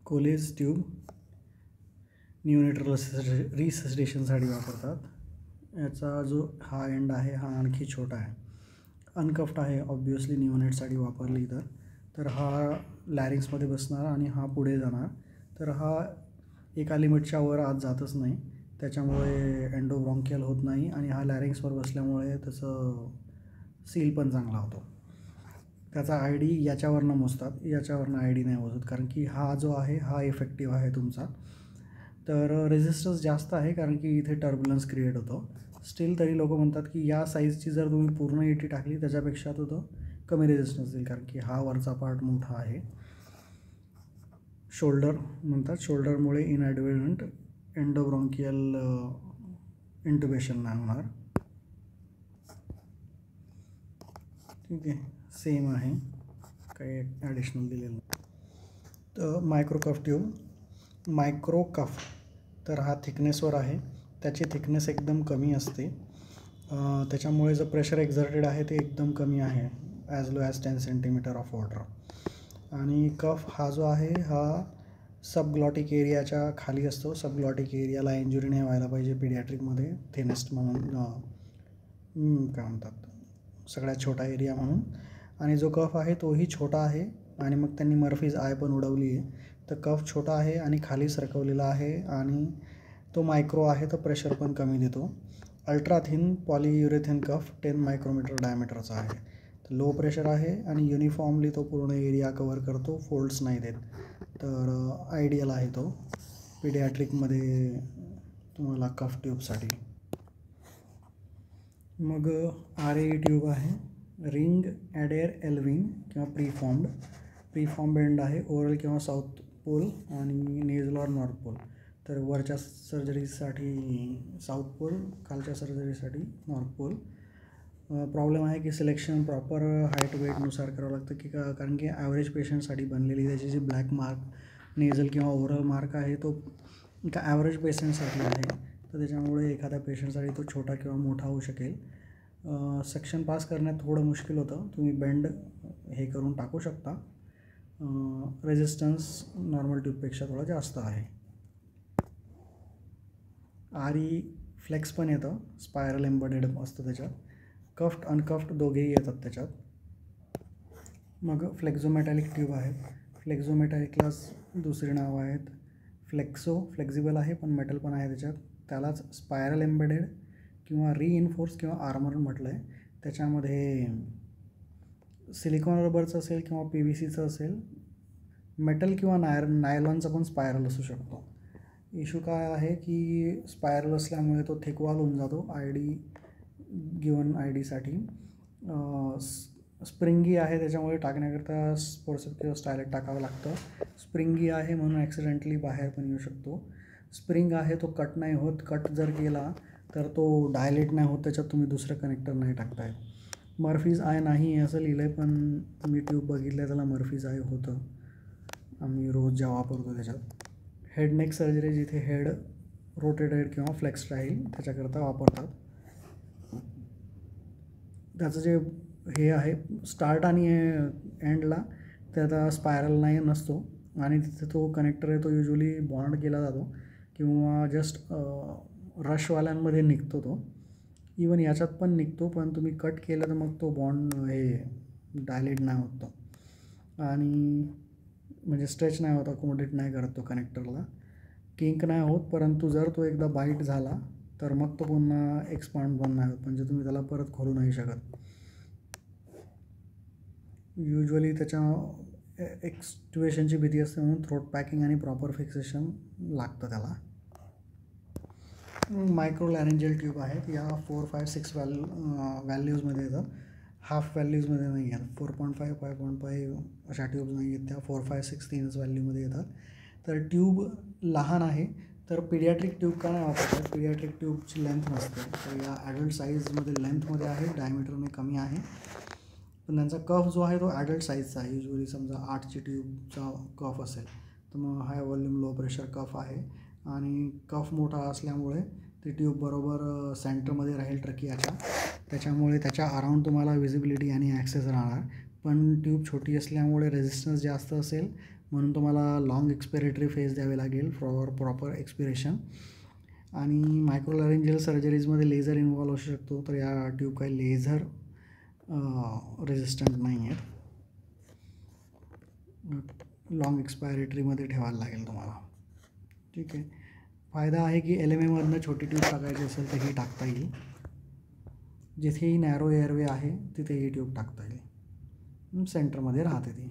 College tube न्यूनेट्रल रिससिटेशनसाठी वापरतात. याचा जो हा एंड आहे हा आणखी छोटा आहे. अनकफ्ट आहे ऑब्वियसली न्यूनेटसाठी वापरली तर हा लॅरिंग्समध्ये बसणार आणि हा पुढे जाणार. तर हा एका लिमिटच्या वर आत जातच नाही, त्याच्यामुळे एंडोब्रॉन्कियल होत नाही आणि हा लॅरिंग्सवर बसल्यामुळे त्याचं सील पण चांगला होतो. त्याचा आय डी याच्यावरनं मोजतात, याच्यावरनं आय डी नाही मोजत, कारण की हा जो आहे हा इफेक्टिव्ह आहे तुमचा. तर रेझिस्टन्स जास्त आहे कारण की इथे टर्ब्युलन्स क्रिएट होतो. स्टील तरी लोक म्हणतात की या साईजची जर तुम्ही पूर्ण एटी टाकली त्याच्यापेक्षा तो कमी रेझिस्टन्स देईल, कारण की हा वरचा पार्ट मोठा आहे. शोल्डर म्हणतात, शोल्डरमुळे इनॲडव्हर्टंट एंडोब्रॉन्कियल इंट्युबेशन नाही होणार. ठीक आहे, सेम आहे, काही ॲडिशनल दिलेलं. तर मायक्रोकफ ट्यूब, मायक्रोकफ तर हा थिकनेसवर आहे. त्याची थिकनेस एकदम कमी असते, त्याच्यामुळे जो प्रेशर एक्झर्टेड आहे ते एकदम कमी आहे, as low as 10 centimetre of water. आणि कफ हा जो आहे हा सबग्लॉटिक एरियाच्या खाली असतो. सबग्लॉटिक एरियाला इंजुरी नाही व्हायला पाहिजे पीडियाट्रिकमध्ये, थिनेस्ट म्हणून काय म्हणतात, सगळ्यात छोटा एरिया म्हणून. आणि जो कफ आहे तोही छोटा आहे आणि मग त्यांनी मर्फीज आय पण उडवली आहे. तर कफ छोटा आहे आणि खाली सरकवलेला आहे आणि तो मायक्रो आहे, तर प्रेशर पण कमी देतो. अल्ट्रा थिन पॉलियुरेथिन कफ 10 मायक्रोमीटर डायमीटरचा आहे. तर लो प्रेशर आहे आणि युनिफॉर्मली तो पूर्ण एरिया कवर करतो, फोल्ड्स नाही देत. तर आयडियल आहे तो पीडियाट्रिकमध्ये तुम्हाला कफ ट्यूबसाठी. मग RAE ट्यूब आहे, रिंग ॲडेर एल्विंग किंवा प्रीफॉर्म्ड एंड आहे. ओरल किंवा साऊथ पोल आणि नेझल और नॉर्थ पोल. तर वरच्या सर्जरीसाठी साऊथ पोल, खालच्या सर्जरीसाठी नॉर्थ पोल. प्रॉब्लेम आहे की सिलेक्शन प्रॉपर हाईट वेटनुसार करावं लागतं, की कारण की ॲव्हरेज पेशंटसाठी बनलेली त्याची जी ब्लॅक मार्क नेझल किंवा ओरल मार्क आहे तो एका ॲव्हरेज पेशंटसाठी आहे. तर त्याच्यामुळे एखाद्या पेशंटसाठी तो छोटा किंवा मोठा होऊ शकेल. सेक्शन पास करण्यात थोडं मुश्किल होतं, तुम्ही बेंड हे करून टाकू शकता. रेझिस्टन्स नॉर्मल ट्यूबपेक्षा थोडा जास्त आहे. RE फ्लेक्स पण येतं, स्पायरल एम्बेडेड असतं त्याच्यात. कफ्ट अनकफ्ट दोघेही येतात त्याच्यात. मग फ्लेक्झोमेटॅलिक ट्यूब आहेत. फ्लेक्झोमेटॅलिकला दुसरी नावं आहेत. फ्लेक्झिबल आहे पण मेटल पण आहे त्याच्यात. त्यालाच स्पायरल एम्बेडेड किंवा रिइन्फोर्स किंवा आर्मर म्हटलं आहे. त्याच्यामध्ये सिलिकॉन रबरचं असेल किंवा PVCचं असेल, मेटल किंवा नायलॉनचा पण स्पायरल असू शकतो. इश्यू काय आहे की स्पायरल असल्यामुळे तो थिकवॉल होऊन जातो गिवन आयडीसाठी. स्प्रिंगी आहे त्याच्यामुळे टाकण्याकरता फोर्सेप्स किंवा स्टायलेट टाकावं लागतं. स्प्रिंगी आहे म्हणून ॲक्सिडेंटली बाहेर पण येऊ शकतो. स्प्रिंग आहे तो कट नाही होत, कट जर केला तर तो डायलेट नाही होत, त्याच्यात तुम्ही दुसरं कनेक्टर नाही टाकताय. मर्फीज आय नाही असं लिहिलं आहे, पण मी ट्यूब बघितलं त्याला मर्फीज आय होतं, आम्ही रोज जेव्हा वापरतो त्याच्यात. हेड नेक सर्जरी जिथे हेड रोटेटेड किंवा फ्लेक्स राहील त्याच्याकरता वापरतात. त्याचं जे हे आहे स्टार्ट आणि एंडला त्याचा स्पायरल नाही नसतो आणि तिथे तो कनेक्टर आहे तो युजली बॉन्ड केला जातो किंवा जस्ट रशवाल्यांमध्ये निघतो तो. इवन याच्यात पण निघतो, पण तुम्ही कट केलं तर मग तो बॉन्ड हे डायलेट नाही होतो आणि म्हणजे स्ट्रेच नाही होत, अकोमोडेट नाही करत तो कनेक्टरला. किंक नाही होत, परंतु जर तो एकदा बाईट झाला तर मग तो पुन्हा एक्सपांड पण नाही होत, म्हणजे तुम्ही त्याला परत खोलू नाही शकत. युजली त्याच्या एक्स्ट्युएशनची भीती असते म्हणून थ्रोट पॅकिंग आणि प्रॉपर फिक्सेशन लागतं त्याला. मायक्रो लॅरेंजियल ट्यूब आहेत. या 4, 5, 6 व्हॅल्यूजमध्ये येतात, हाफ व्हॅल्यूजमध्ये नाही आहेत. 4.5, 5.5 अशा ट्यूब्स नाही आहेत त्या, 4, 5, 6 3 व्हॅल्यूमध्ये येतात. तर ट्यूब लहान आहे, तर पीडियाट्रिक ट्यूब का नाही वापरतात. पीडियाट्रिक ट्यूबची लेंथ नसते, तर या ॲडल्ट साईजमध्ये लेंथमध्ये आहे, डायमीटरने कमी आहे. पण त्यांचा कफ जो आहे तो ॲडल्ट साईजचा आहे. युजली समजा 8ची ट्यूबचा कफ असेल तर मग हाय व्हॉल्यूम लो प्रेशर कफ आहे आणि कफ मोठा असल्यामुळे ती ट्यूब बरोबर सेंटरमध्ये राहील ट्रकियाच्या, त्याच्यामुळे त्याच्या अराउंड तुम्हाला विजिबिलिटी आणि ॲक्सेस राहणार. पण ट्यूब छोटी असल्यामुळे रेझिस्टन्स जास्त असेल म्हणून तुम्हाला लॉंग एक्सपिरेटरी फेज द्यावे लागेल फॉर प्रॉपर एक्सपिरेशन. आणि मायक्रोलॅरेंजियल सर्जरीजमध्ये लेझर इन्व्हॉल्व असू शकतो, तर या ट्यूब काही लेझर रेजिस्टंट नाही आहेत. लॉंग एक्सपायरेटरीमध्ये ठेवायला लागेल तुम्हाला. ठीक आहे. फायदा आहे की LMAमधनं छोटी ट्यूब टाकायची असेल तर ही टाकता येईल. जिथेही नॅरो एअरवे आहे तिथे ही ट्यूब टाकता येईल. सेंटरमध्ये राहते ती.